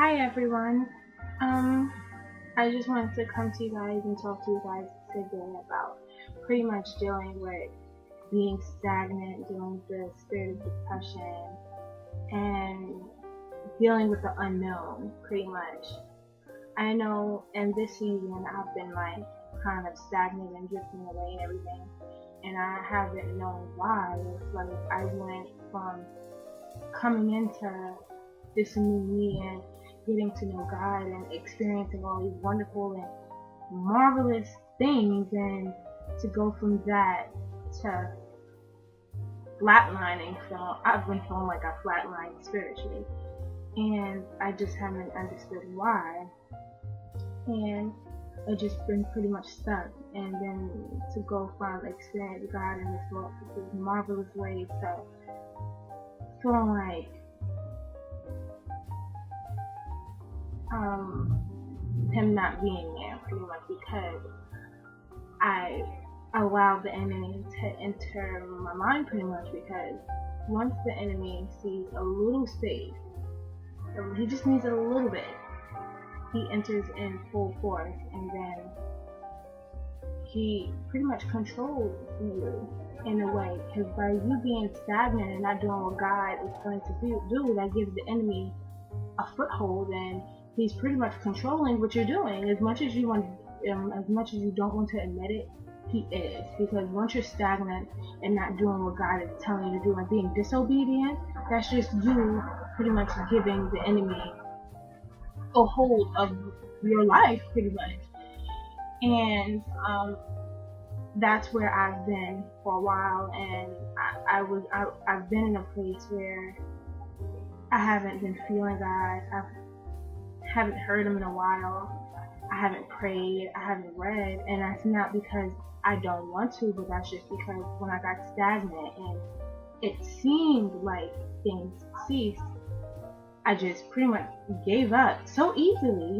Hi everyone. Um, I just wanted to come to you guys and talk to you guys today about pretty much dealing with being stagnant, dealing with the spirit of depression, and dealing with the unknown, pretty much. I know in this season I've been like kind of stagnant and drifting away and everything, and I haven't known why. It's like I went from coming into this new me and getting to know God and experiencing all these wonderful and marvelous things, and to go from that to flatlining. So I've been feeling like I flatlined spiritually, and I just haven't understood why, and I just been pretty much stuck. And then to go from experience God in this marvelous way to feeling like him not being there, pretty much because I allowed the enemy to enter my mind, pretty much because once the enemy sees a little space, he just needs a little bit, he enters in full force, and then he pretty much controls you in a way, because by you being stagnant and not doing what God is going to do, that gives the enemy a foothold, and he's pretty much controlling what you're doing. As much as you want, as much as you don't want to admit it, he is. Because once you're stagnant and not doing what God is telling you to do and being disobedient, that's just you pretty much giving the enemy a hold of your life, pretty much. And that's where I've been for a while, and I've been in a place where I haven't been feeling God. I haven't heard him in a while. I haven't prayed. I haven't read, and that's not because I don't want to, but that's just because when I got stagnant and it seemed like things ceased, I just pretty much gave up so easily,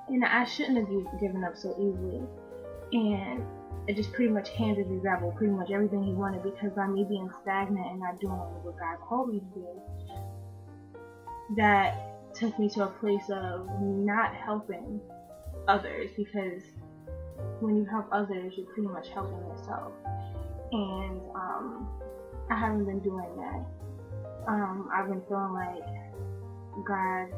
and I shouldn't have given up so easily. And it just pretty much handed the devil pretty much everything he wanted, because by me being stagnant and not doing what God called me to do, that took me to a place of not helping others, because when you help others, you're pretty much helping yourself. And I haven't been doing that. I've been feeling like God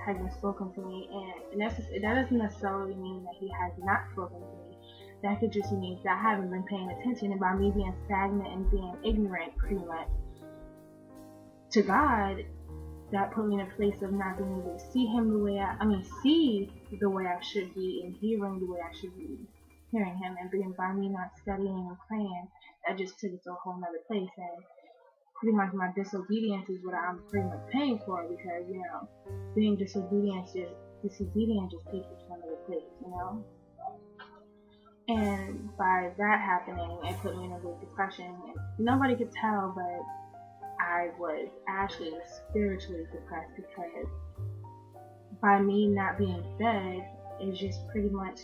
hasn't spoken to me, and that doesn't necessarily mean that he has not spoken to me. That could just mean that I haven't been paying attention, and by me being stagnant and being ignorant pretty much to God, that put me in a place of not being able to see him see the way I should be, and hearing the way I should be hearing him. And being by me not studying and praying, that just took it to a whole nother place. And pretty much my disobedience is what I'm pretty much paying for, because being disobedient just takes you to another place, And by that happening, it put me in a great depression, and nobody could tell, but I was actually spiritually depressed, because by me not being fed is just pretty much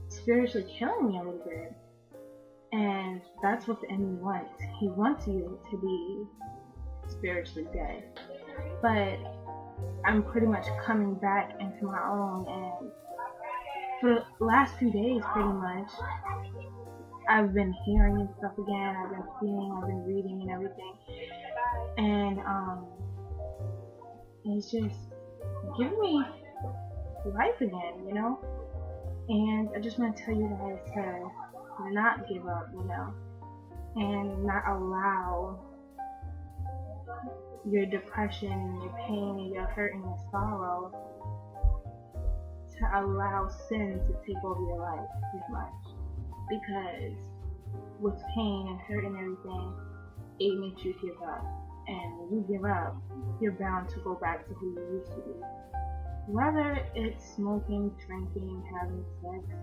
spiritually killing me a little bit. And that's what the enemy wants. He wants you to be spiritually dead. But I'm pretty much coming back into my own, and for the last few days, pretty much, I've been hearing and stuff again. I've been seeing, I've been reading and everything, and it's just giving me life again, And I just want to tell you guys to not give up, and not allow your depression and your pain and your hurt and your sorrow to allow sin to take over your life as much. Because with pain and hurt and everything, it makes you give up. And when you give up, you're bound to go back to who you used to be. Whether it's smoking, drinking, having sex,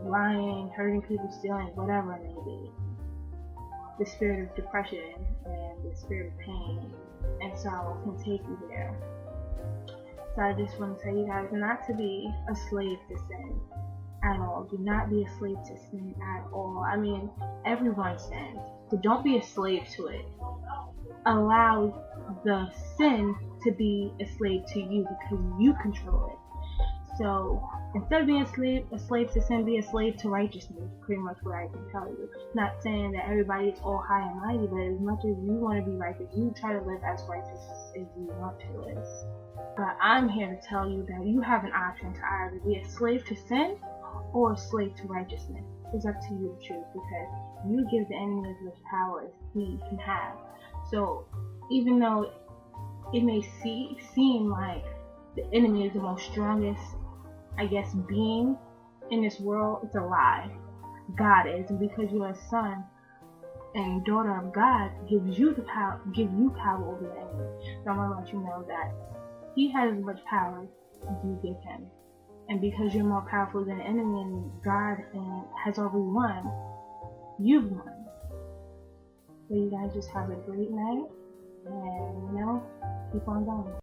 lying, hurting people, stealing, whatever it may be. The spirit of depression and the spirit of pain and sorrow can take you there. So I just want to tell you guys not to be a slave to sin. at all. Do not be a slave to sin at all. I mean, everyone sins, so don't be a slave to it. Allow the sin to be a slave to you because you control it. So instead of being a slave to sin, be a slave to righteousness. Pretty much what I can tell you. Not saying that everybody is all high and mighty, but as much as you want to be righteous, you try to live as righteous as you want to live. But I'm here to tell you that you have an option to either be a slave to sin or a slave to righteousness. It's up to you to choose, because you give the enemy as much power as he can have. So even though it may seem like the enemy is the most strongest, I guess, being in this world, it's a lie. God is, and because you're a son and daughter of God, gives you the power, over the enemy. So I'm gonna let you know that he has as much power as you give him, and because you're more powerful than the enemy, and God has already won, you've won. So you guys just have a great night, and keep on going.